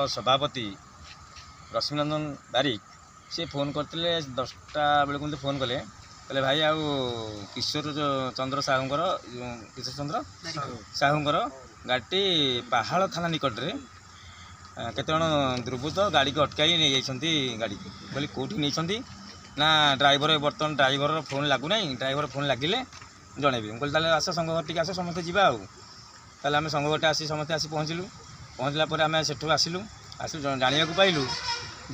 सभापति रश्मिनंदन बारिक से फोन करते 10टा बेलू मत फोन कले कहले भाई आउ किशोर चंद्र साहूंकर किशोर चंद्र साहूंकर गाड़ी पहाड़ थाना निकट में केत दुर्बृत्त गाड़ी को अटकाई नहीं जाती गाड़ी बोली कौटी नहीं ना ड्राइवर बर्तमान ड्राइवर फोन लगुना ड्राइवर फोन लगिले जनइबी मुझे कहली आस संघ घर टी आस समस्ते जावा आम संघ घरटे आसी समस्ते आसी पहुँचलु पहुँचला आम से आसिलु आसिलु जाना पाइलु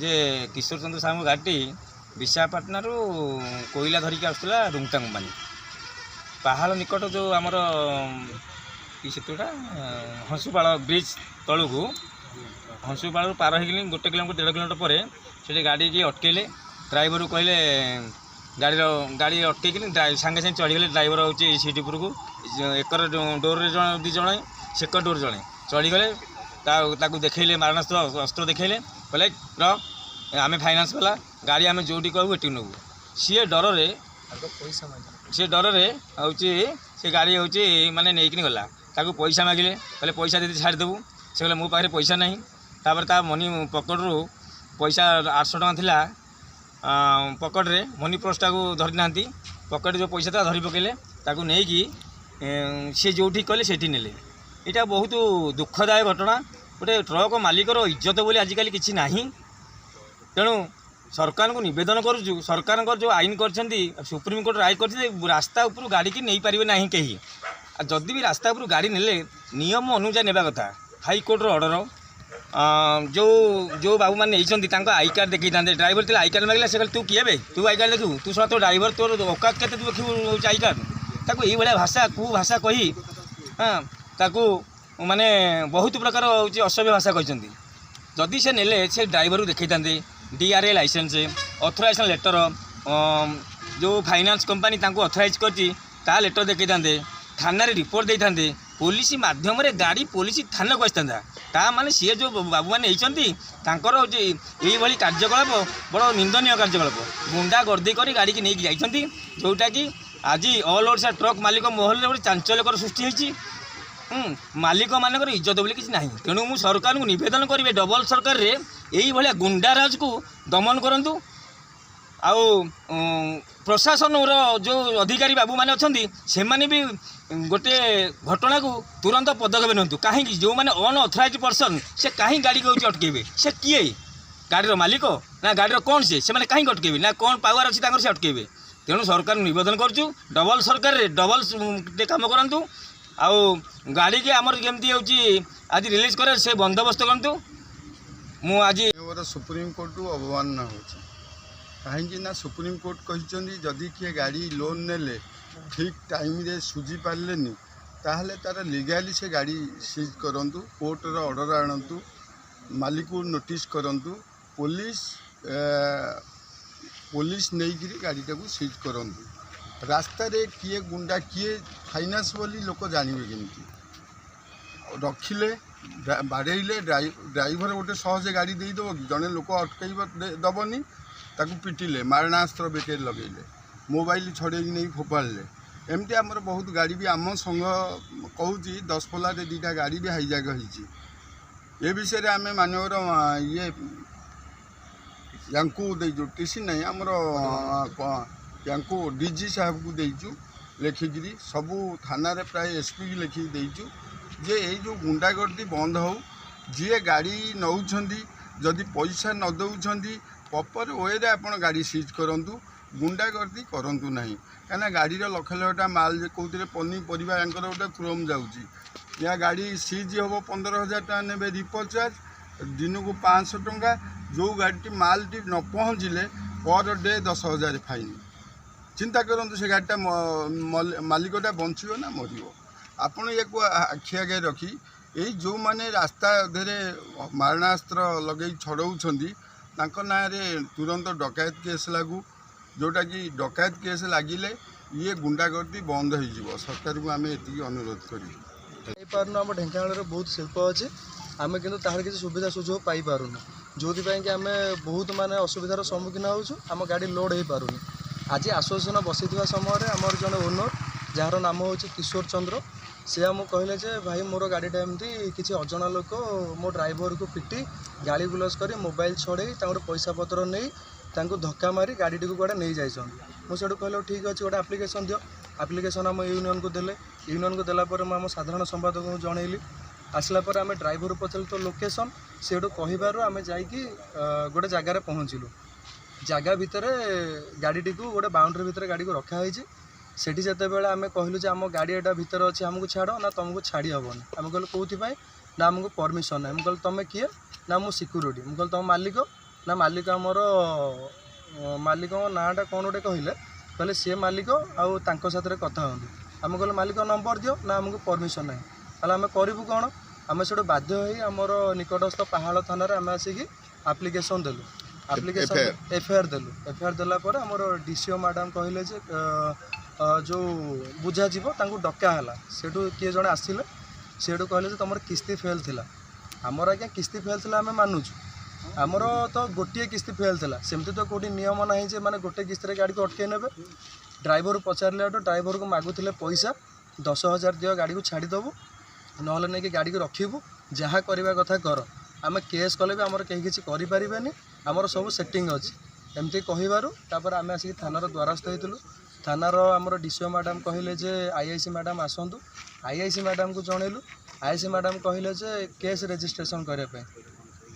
जे किशोर चंद्र साहू गाड़ी विशाखापाटना कोयला धरिकी आसला रुंगटा कंपानी पहाड़ निकट जो आमर सेतुटा हंसुपाड़ ब्रिज तलू को हंसुपाड़ पार हो 1 किलोमीटर 1.5 किलोमीटर पर से गाड़ी की अटकेले ड्राइवर कहले गाड़ी अटकई सागे सागे चढ़ीगले ड्राइवर हूँ सीट उपरकू एकर डोर दी जड़े सेकर डोर जड़े चढ़ीगले देखले मारणास्त्र अस्त्र देखले कहले र आम फाइनान्स वाला गाड़ी आम जो कहू एटी नबू सी डर से हूँ से गाड़ी हूँ माने नहीं गला ताकू पैसा मागिले कहले पैसा दे छाड़देबू से कहले मो पाखे पैसा नहीं तापर ता मनी पकेट रू पैसा 800 टଙ୍କା थिला पकेट रे मनी पर्सटा को धरी ना पकेट जो पैसा था धरी पकेले ताकू नहीं कि सी जो कले से नेले यहाँ बहुत दुखदायक घटना गोटे ट्रक मालिकर इज्जत बोली आजिकल किसी ना तेणु सरकार को निवेदन करुचु सरकार जो आईन कर सुप्रीमकोर्ट राय कर रास्ता उपर गाड़ी की नहीं पारे ना कहीं जदि भी रास्ता उपर गाड़ी नेले नियम अनुसार नेबा कथा हाईकोर्टर ऑर्डर जो जो बाबू मैंने आई कार्ड देखी था ड्राइवर थे आई कार्ड मांगला से तू किए बे तू आई कार्ड देखू तू तो ड्राइवर तोर औकात के तू देखू आई कार्ड ताको यही भाया भाषा कुभाषा कही हाँ ताको माने बहुत प्रकार हूँ असभ्य भाषा कहते जदि से नेले से ड्राइवर को देखी था DRA लाइसेंस ऑथराइजेशन लेटर जो फाइनान्स कंपनी ऑथराइज कर लेटर देखी था थाना रिपोर्ट दे था पुलिस माध्यम गाड़ी पुलिस थाना को आसता ता माने सी जो बाबू मैंने यही कार्यकलाप बड़ निंदनीय कार्यकलाप गुंडा गर्दी कर गाड़ी की नहीं जाती जोटा कि आज ऑल ओडिशा ट्रक मालिक महल में गोटे चांचल्यकर सृष्टि होती मालिक मानकर इज्जत बोली किसी ना तेणु मु सरकार को निवेदन करेंगे डबल सरकार रे यही भाया गुंडाराज को दमन करूँ आउ प्रशासन जो अधिकारी बाबू मैंने अच्छा से मैंने भी गोटे घटना को तुरंत पदक्षेप नियंतु कहीं जो मैंने अनअथराइज पर्सन से कहीं गाड़ी को अटकेबे से किए गाड़ी मालिक ना गाड़ी कौन से मैंने कहीं अटकेबे ना कौन पावर अच्छी से अटकेबे तेणु सरकार निवेदन करुँ डबल सरकार रे डबल काम करूँ आउ गाड़ी के आमर केमती हूँ आज रिलीज करे से बंदोबस्त करूँ मु आज सुप्रीम कोर्ट को अवमानना हो कहीं सुप्रीम कोर्ट कहते जदि किए गाड़ी लोन नेले ठीक टाइम रे सुझी पारे ताहले तार लीगाली से गाड़ी सीज करंतु कोर्ट रो ऑर्डर आणंतु मालिक को नोटिस करंतु पुलिस पुलिस नहीं गाड़ी टाक सीज करंतु रास्ता रे किए गुंडा किए फाइनान्स बोली लोक जानवे केमती रखिले बाड़े ड्राइवर गोटे सहजे गाड़ी देदेव कि जड़े लोक अटकई दबनी ताकू पिटिले मारणास्त्र बेटे लगेले मोबाइल छड़े नहीं फोपाड़े एमती आमर बहुत गाड़ी भी आम संघ कहूँ 10 पल्ला 2टा गाड़ी भी हाईजैक होती ये विषय आम मानवर ये यांकू देचु टीसी नहीं आमर यांकू DG साहब को देचु लिखिकी सबू थाना प्राय SP की लिखिकी देचु जे ये जो गुंडागर्दी बंद हो जी गाड़ी नौ जदि पैसा न दौरान प्रॉपर वे रे आप गाड़ी सीज करूँ गुंडागर्दी करूँ ना कहीं गाड़ी लक्ष लक्षटा माल कौन पनीपरिया गोटे क्रोम जाऊँगी या गाड़ी सीज हम 15,000 टका ने रिपोर्ट चार्ज दिन को 500 टका जो गाड़ी मालटी न पहुँचले पर डे 10,000 फाइन चिंता करूँ से गाड़ीटा मालिकटा बचो ना मर आपण या आखि आगे रखी यही जो मैंने रास्ता धेरे मारणास्त्र लगे छड़ाऊँच ना तुरंत डकायत केस लागू जोटा कि डकायत केस लगिले ये गुंडागर्दी बंद हो सरकार को आम ये अनुरोध कर आम ढेଙ୍କାନାଳରେ बहुत शिल्प अच्छे आम कि किसी सुविधा सुजोग पाइपारूँ जो कि आम बहुत माने असुविधार सम्मुखीन होम गाड़ी लोड हो पारूनी आज आसोसिएसन बसी समय आमर जड़े ओनर ଯାହାର ନାମ ହେଉଛି କିଶୋର ଚନ୍ଦ୍ର। ସେ ଆମକୁ କହିଲେ ଯେ ଭାଇ ମୋର ଗାଡ଼ିଟା ଏମିତି କିଛି ଅଜଣା ଲୋକ ମୋ ଡ୍ରାଇଭରକୁ ପିଟି ଗାଳି ଗୁଲଜ କରି ମୋବାଇଲ ଛଡ଼େଇ ତାଙ୍କର ପଇସା ପତ୍ର ନେଇ ତାଙ୍କୁ ଧକ୍କା ମାରି ଗାଡ଼ିଟିକୁ କୁଆଡ଼େ ନେଇ ଯାଇଛନ୍ତି। ମୁଁ ସେଠୁ କହିଲି ଠିକ୍ ଅଛି, ଗୋଟେ ଆପ୍ଲିକେସନ୍ ଦିଅ। ଆପ୍ଲିକେସନ୍ ଆମ ୟୁନିୟନକୁ ଦେଲେ। ୟୁନିୟନକୁ ଦେଲା ପରେ ମୁଁ ଆମ ସାଧାରଣ ସମ୍ପାଦକଙ୍କୁ ଜଣେଇଲି। ଆସିଲା ପରେ ଆମେ ଡ୍ରାଇଭରକୁ ପଚାରିଲୁ ତ ଲୋକେସନ୍, ସେଠୁ କହିବାରୁ ଆମେ ଯାଇକି ଗୋଟେ ଜାଗାରେ ପହଞ୍ଚିଲୁ। ଜାଗା ଭିତରେ ଗାଡ଼ିଟିକୁ ଗୋଟେ ବାଉଣ୍ଡରୀ ଭିତରେ ଗାଡ଼ିକୁ ରଖାହେଇଛି। ସେଠି ଯେତେବେଳେ ଆମେ କହିଲୁ ଯେ ଆମ ଗାଡ଼ି ଏଇଟା ଭିତରେ ଅଛି, ଆମକୁ ଛାଡ଼, ନା ତୁମକୁ ଛାଡ଼ି ହେବନି। ଆମେ କହିଲୁ କେଉଁଥିପାଇଁ, ନା ଆମକୁ ପରମିସନ୍ ନାହିଁ। ମୁଁ କହିଲି ତୁମେ କିଏ, ନା ମୁଁ ସିକ୍ୟୁରିଟି। ମୁଁ କହିଲି ତୁମ ମାଲିକ, ନା ମାଲିକ ଆମର ମାଲିକଙ୍କ ନାଁଟା କ'ଣ ଗୋଟେ କହିଲେ ସିଏ ମାଲିକ ଆଉ ତାଙ୍କ ସାଥିରେ କଥା ହୁଅନ୍ତୁ। ଆମେ କହିଲୁ ମାଲିକ ନମ୍ବର ଦିଅ, ନା ଆମକୁ ପରମିସନ୍ ନାହିଁ। ତାହେଲେ ଆମେ କରିବୁ କ'ଣ? ଆମେ ସେଠୁ ବାଧ୍ୟ ହୋଇ ଆମର ନିକଟସ୍ଥ ପାହାଳ ଥାନାରେ ଆମେ ଆସିକି ଆପ୍ଲିକେସନ୍ ଦେଲୁ। ଆପ୍ଲିକେସନ୍ ଏଫଆଇଆର୍ ଦେଲୁ। ଏଫଆଇଆର୍ ଦେଲା ପରେ ଆମର DCO ମ୍ୟାଡ଼ାମ୍ କହିଲେ ଯେ ଯେଉଁ ବୁଝାଯିବ ତାଙ୍କୁ ଡକା ହେଲା। ସେଠୁ କିଏ ଜଣେ ଆସିଲେ, ସେଠୁ କହିଲେ ଯେ ତୁମର କିସ୍ତି ଫେଲ୍ ଥିଲା। ଆମର ଆଜ୍ଞା କିସ୍ତି ଫେଲ୍ ଥିଲା ଆମେ ମାନୁଛୁ, ଆମର ତ ଗୋଟିଏ କିସ୍ତି ଫେଲ୍ ଥିଲା। ସେମିତି ତ କେଉଁଠି ନିୟମ ନାହିଁ ଯେ ମାନେ ଗୋଟେ କିସ୍ତିରେ ଗାଡ଼ିକୁ ଅଟକେଇ ନେବେ। ଡ୍ରାଇଭରକୁ ପଚାରିଲାଠୁ ଡ୍ରାଇଭରକୁ ମାଗୁଥିଲେ ପଇସା 10,000 ଦିଅ, ଗାଡ଼ିକୁ ଛାଡ଼ିଦେବୁ, ନହେଲେ ନେଇକି ଗାଡ଼ିକୁ ରଖିବୁ, ଯାହା କରିବା କଥା କର, ଆମେ କେସ୍ କଲେ ବି ଆମର କେହି କିଛି କରିପାରିବେନି, ଆମର ସବୁ ସେଟିଂ ଅଛି। ଏମିତି କହିବାରୁ ତାପରେ ଆମେ ଆସିକି ଥାନାର ଦ୍ୱାରସ୍ଥ ହେଇଥିଲୁ। ଥାନାର ଆମର DCO ମ୍ୟାଡ଼ାମ୍ କହିଲେ ଯେ IIC ମ୍ୟାଡ଼ାମ୍ ଆସନ୍ତୁ। IIC ମ୍ୟାଡ଼ାମ୍କୁ ଜଣେଇଲୁ। IIC ମ୍ୟାଡ଼ାମ୍ କହିଲେ ଯେ କେସ୍ ରେଜିଷ୍ଟ୍ରେସନ୍ କରିବା ପାଇଁ।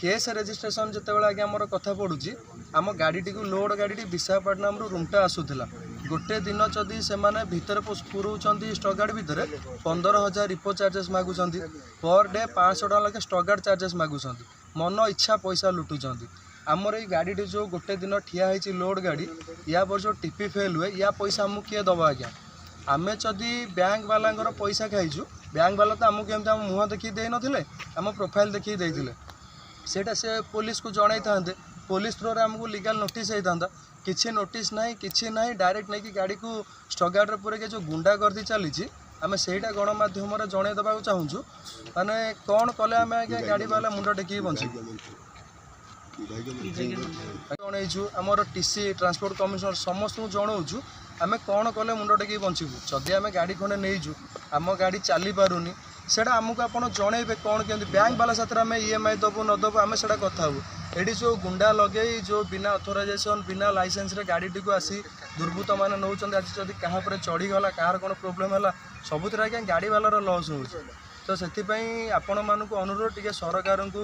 କେସ୍ ରେଜିଷ୍ଟ୍ରେସନ୍ ଯେତେବେଳେ ଆଜ୍ଞା ଆମର କଥା ପଡ଼ୁଛି, ଆମ ଗାଡ଼ିଟିକୁ ଲୋଡ଼ ଗାଡ଼ିଟି ବିଶାଖାପାଟଣାରୁ ରୁମଟା ଆସୁଥିଲା। ଗୋଟେ ଦିନ ଯଦି ସେମାନେ ଭିତରେ ପୁରଉଛନ୍ତି ଷ୍ଟକ୍ ଗାର୍ଡ଼ ଭିତରେ 15,000 ରିପୋ ଚାର୍ଜେସ୍ ମାଗୁଛନ୍ତି, ପର୍ ଡେ 500 ଟଙ୍କା ଲେଖାଏଁ ଷ୍ଟକ୍ ଗାର୍ଡ଼ ଚାର୍ଜେସ୍ ମାଗୁଛନ୍ତି, ମନ ଇଚ୍ଛା ପଇସା ଲୁଟୁଛନ୍ତି। ଆମର ଏଇ ଗାଡ଼ିଟି ଯେଉଁ ଗୋଟେ ଦିନ ଠିଆ ହେଇଛି ଲୋଡ଼ ଗାଡ଼ି, ୟା ପରେ ଯେଉଁ ଟିପି ଫେଲ୍ ହୁଏ, ୟା ପଇସା ଆମକୁ କିଏ ଦେବ ଆଜ୍ଞା? ଆମେ ଯଦି ବ୍ୟାଙ୍କ ବାଲାଙ୍କର ପଇସା ଖାଇଛୁ, ବ୍ୟାଙ୍କ ବାଲା ତ ଆମକୁ ଏମିତି ଆମ ମୁହଁ ଦେଖିକି ଦେଇନଥିଲେ, ଆମ ପ୍ରୋଫାଇଲ୍ ଦେଖିକି ଦେଇଥିଲେ। ସେଇଟା ସେ ପୋଲିସକୁ ଜଣାଇଥାନ୍ତେ, ପୋଲିସ ଥ୍ରୋରେ ଆମକୁ ଲିଗାଲ୍ ନୋଟିସ୍ ହେଇଥାନ୍ତା। କିଛି ନୋଟିସ୍ ନାହିଁ, କିଛି ନାହିଁ, ଡାଇରେକ୍ଟ ନେଇକି ଗାଡ଼ିକୁ ଷ୍ଟକ୍ ଗାର୍ଡ଼ରେ ପୁରେଇକି ଯେଉଁ ଗୁଣ୍ଡାଗର୍ଦି ଚାଲିଛି, ଆମେ ସେଇଟା ଗଣମାଧ୍ୟମରେ ଜଣାଇ ଦେବାକୁ ଚାହୁଁଛୁ। ମାନେ କ'ଣ କଲେ ଆମେ ଆଜ୍ଞା ଗାଡ଼ି ବାଲା ମୁଣ୍ଡ ଟେକିକି ବଞ୍ଚିବୁ? ଜଣେଇଛୁ ଆମର TC ଟ୍ରାନ୍ସପୋର୍ଟ କମିଶନର ସମସ୍ତଙ୍କୁ ଜଣାଉଛୁ, ଆମେ କ'ଣ କଲେ ମୁଣ୍ଡ ଟେକିକି ବଞ୍ଚିବୁ? ଯଦି ଆମେ ଗାଡ଼ି ଖଣ୍ଡେ ନେଇଛୁ, ଆମ ଗାଡ଼ି ଚାଲିପାରୁନି, ସେଇଟା ଆମକୁ ଆପଣ ଜଣେଇବେ କ'ଣ କେମିତି। ବ୍ୟାଙ୍କ ବାଲା ସାଥିରେ ଆମେ EMI ଦେବୁ ନ ଦେବୁ ଆମେ ସେଇଟା କଥା ହେବୁ। ଏଠି ଯେଉଁ ଗୁଣ୍ଡା ଲଗେଇ ଯେଉଁ ବିନା ଅଥରାଇଜେସନ୍ ବିନା ଲାଇସେନ୍ସରେ ଗାଡ଼ିଟିକୁ ଆସି ଦୁର୍ବୃତ୍ତମାନେ ନେଉଛନ୍ତି, ଆଜି ଯଦି କାହା ଉପରେ ଚଢ଼ିଗଲା, କାହାର କ'ଣ ପ୍ରୋବ୍ଲେମ୍ ହେଲା, ସବୁଥିରେ ଆଜ୍ଞା ଗାଡ଼ି ବାଲାର ଲସ୍ ହେଉଛି। ତ ସେଥିପାଇଁ ଆପଣମାନଙ୍କୁ ଅନୁରୋଧ, ଟିକେ ସରକାରଙ୍କୁ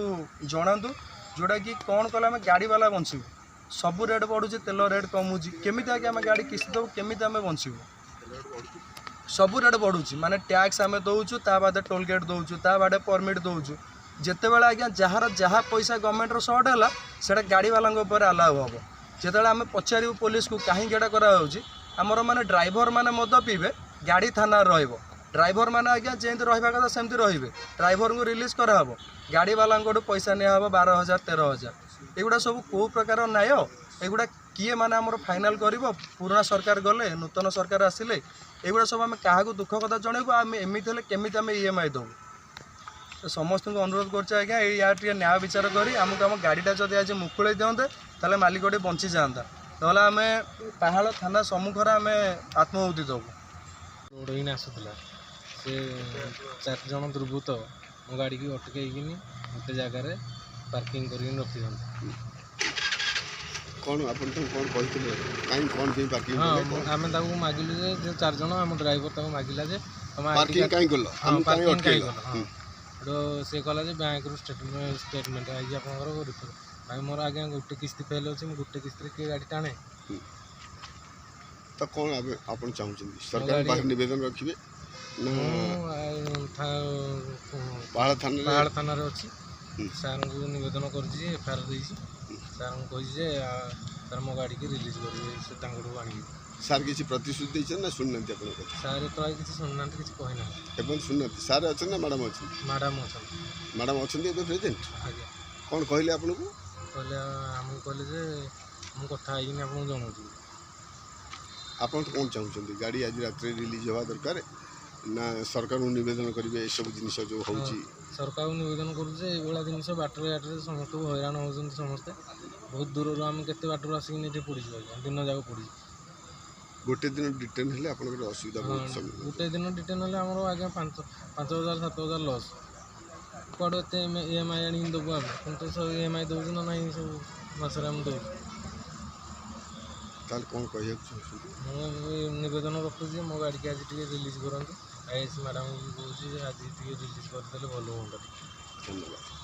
ଜଣାନ୍ତୁ, ଯେଉଁଟାକି କ'ଣ କଲେ ଆମେ ଗାଡ଼ି ବାଲା ବଞ୍ଚିବୁ। ସବୁ ରେଟ୍ ବଢ଼ୁଛି, ତେଲ ରେଟ୍ କମୁଛି, କେମିତି ଆଜ୍ଞା ଆମେ ଗାଡ଼ି କିସ୍ତି ଦେବୁ, କେମିତି ଆମେ ବଞ୍ଚିବୁ? ସବୁ ରେଟ୍ ବଢ଼ୁଛି, ମାନେ ଟ୍ୟାକ୍ସ ଆମେ ଦେଉଛୁ, ତା ବାଦେ ଟୋଲ୍ ଗେଟ୍ ଦେଉଛୁ, ତା ବାଦେ ପରମିଟ୍ ଦେଉଛୁ। ଯେତେବେଳେ ଆଜ୍ଞା ଯାହାର ଯାହା ପଇସା ଗଭର୍ଣ୍ଣମେଣ୍ଟର ସର୍ଟ ହେଲା, ସେଇଟା ଗାଡ଼ିବାଲାଙ୍କ ଉପରେ ଆଲାଉ ହେବ। ଯେତେବେଳେ ଆମେ ପଚାରିବୁ ପୋଲିସକୁ କାହିଁକି ଏଇଟା କରାଯାଉଛି, ଆମର ମାନେ ଡ୍ରାଇଭର ମାନେ ମଦ ପିଇବେ, ଗାଡ଼ି ଥାନାରେ ରହିବ। ଡ୍ରାଇଭର ମାନେ ଆଜ୍ଞା ଯେମିତି ରହିବା କଥା ସେମିତି ରହିବେ, ଡ୍ରାଇଭରଙ୍କୁ ରିଲିଜ୍ କରାହେବ, ଗାଡ଼ିବାଲାଙ୍କଠୁ ପଇସା ନିଆହେବ 12,000 13,000। ଏଗୁଡ଼ା ସବୁ କେଉଁ ପ୍ରକାର ନ୍ୟାୟ? ଏଗୁଡ଼ା କିଏ ମାନେ ଆମର ଫାଇନାଲ୍ କରିବ? ପୁରୁଣା ସରକାର ଗଲେ, ନୂତନ ସରକାର ଆସିଲେ, ଏଗୁଡ଼ା ସବୁ ଆମେ କାହାକୁ ଦୁଃଖ କଥା ଜଣେଇବୁ? ଆମେ ଏମିତି ହେଲେ କେମିତି ଆମେ EMI ଦେବୁ? ସମସ୍ତଙ୍କୁ ଅନୁରୋଧ କରୁଛୁ ଆଜ୍ଞା, ଏଇ ୟାର ଟିକେ ନ୍ୟାୟ ବିଚାର କରି ଆମକୁ ଆମ ଗାଡ଼ିଟା ଯଦି ଆଜି ମୁକୁଳେଇ ଦିଅନ୍ତେ, ତାହେଲେ ମାଲିକଟି ବଞ୍ଚିଯାଆନ୍ତା, ନହେଲେ ଆମେ ପାହାଳ ଥାନା ସମ୍ମୁଖରେ ଆମେ ଆତ୍ମହୂତି ଦେବୁ। ରୋଡ଼ ହିଁ ଆସୁଥିଲା, ସେ 4 ଜଣ ଦୁର୍ବୃତ୍ତ ମୋ ଗାଡ଼ିକି ଅଟକେଇକିନି ଗୋଟେ ଜାଗାରେ ପାର୍କିଂ କରିକି ରଖିଛନ୍ତି। କ'ଣ ଆପଣ ତାଙ୍କୁ କ'ଣ କହିଥିଲେ, କାହିଁ କ'ଣ ପାଇଁ ପାର୍କିଂ? ହଁ, ଆମେ ତାକୁ ମାଗିଲୁ ଯେ 4 ଜଣ, ଆମ ଡ୍ରାଇଭର ତାକୁ ମାଗିଲା ଯେ ପାର୍କିଂ କାହିଁ କଲ, ପାର୍କିଂ କାହିଁ କଲ? ହଁ, ସେଠୁ ସେ କହିଲା ଯେ ବ୍ୟାଙ୍କରୁ ଷ୍ଟେଟମେଣ୍ଟ ଆଇଛି ଆପଣଙ୍କର ରିପୋର୍ଟ। ଭାଇ ମୋର ଆଜ୍ଞା ଗୋଟେ କିସ୍ତି ଫେଲ୍ ଅଛି, ମୁଁ ଗୋଟେ କିସ୍ତିରେ କିଏ ଗାଡ଼ି ଟାଣେ? ତ କ'ଣ ଆପଣ ଚାହୁଁଛନ୍ତି ସରକାର ପାଖରେ ନିବେଦନ ରଖିବେ? ପାହାଳ ଥାନାରେ ଅଛି, ସାର୍ଙ୍କୁ ନିବେଦନ କରିଛି ଯେ FIR ଦେଇଛି। ସାର୍ଙ୍କୁ କହିଛି ଯେ ସାର୍ ମୋ ଗାଡ଼ିକି ରିଲିଜ୍ କରିବେ, ସେ ତାଙ୍କଠୁ ଆଣିବେ। ସାର୍ କିଛି ପ୍ରତିଶ୍ରୁତି ଦେଇଛନ୍ତି ନା ଶୁଣିନାହାନ୍ତି ଆପଣଙ୍କ କଥା? ସାର୍ ତ ଆଉ କିଛି ଶୁଣିନାହାନ୍ତି, କିଛି କହିନାହାନ୍ତି। ଏବେ ଶୁଣିନାହାନ୍ତି? ସାର୍ ଅଛନ୍ତି ନା ମ୍ୟାଡ଼ାମ୍ ଅଛନ୍ତି? ମ୍ୟାଡ଼ାମ୍ ଅଛନ୍ତି। ମ୍ୟାଡ଼ାମ୍ ଅଛନ୍ତି ଏବେ ପ୍ରେଜେଣ୍ଟ? ଆଜ୍ଞା। କ'ଣ କହିଲେ ଆପଣଙ୍କୁ? କହିଲେ ଆମକୁ କହିଲେ ଯେ ମୁଁ କଥା ହେଇକିନି ଆପଣଙ୍କୁ ଜଣାଉଛି। ଆପଣ କ'ଣ ଚାହୁଁଛନ୍ତି, ଗାଡ଼ି ଆଜି ରାତିରେ ରିଲିଜ୍ ହେବା ଦରକାର ନା ସରକାରଙ୍କୁ ନିବେଦନ କରିବେ ଏସବୁ ଜିନିଷ ଯେଉଁ ହେଉଛି? ସରକାରଙ୍କୁ ନିବେଦନ କରୁଛୁ ଯେ ଏଇଭଳିଆ ଜିନିଷ ବାଟରେ ସମସ୍ତଙ୍କୁ ହଇରାଣ ହେଉଛନ୍ତି ସମସ୍ତେ। ବହୁତ ଦୂରରୁ ଆମେ କେତେ ବାଟରୁ ଆସିକିନି ଏଠି ପଡ଼ିଛୁ ଆଜ୍ଞା, ଦିନ ଯାକ ପଡ଼ିଛୁ। ଗୋଟେ ଦିନ ଡିଟେନ୍ ହେଲେ ଆପଣଙ୍କର ଅସୁବିଧା ବହୁତ ସମ୍ମୁଖୀନ ଗୋଟେ ଦିନ ଡିଟେନ୍ ହେଲେ ଆମର ଆଜ୍ଞା 5,000 7,000 ଲସ୍। କୁଆଡ଼ୁ ଏତେ EMI ଆଣିକି ଦେବୁ ଆମେ, କିନ୍ତୁ ସବୁ EMI ଦେଉଛୁ ନା ନାହିଁ, ସବୁ ମାସରେ ଆମେ ଦେଉଛୁ। ତାହେଲେ କ'ଣ କହିବାକୁ ଚାହୁଁଛନ୍ତି? ମୁଁ ନିବେଦନ ରଖୁଛି ଯେ ମୋ ଗାଡ଼ିକି ଆଜି ଟିକେ ରିଲିଜ୍ କରନ୍ତୁ। IAS ମ୍ୟାଡ଼ାମଙ୍କୁ କହୁଛି ଯେ ଆଜି ଟିକେ ରିଲିଜ୍ କରିଦେଲେ ଭଲ ହୁଅନ୍ତା। ଧନ୍ୟବାଦ।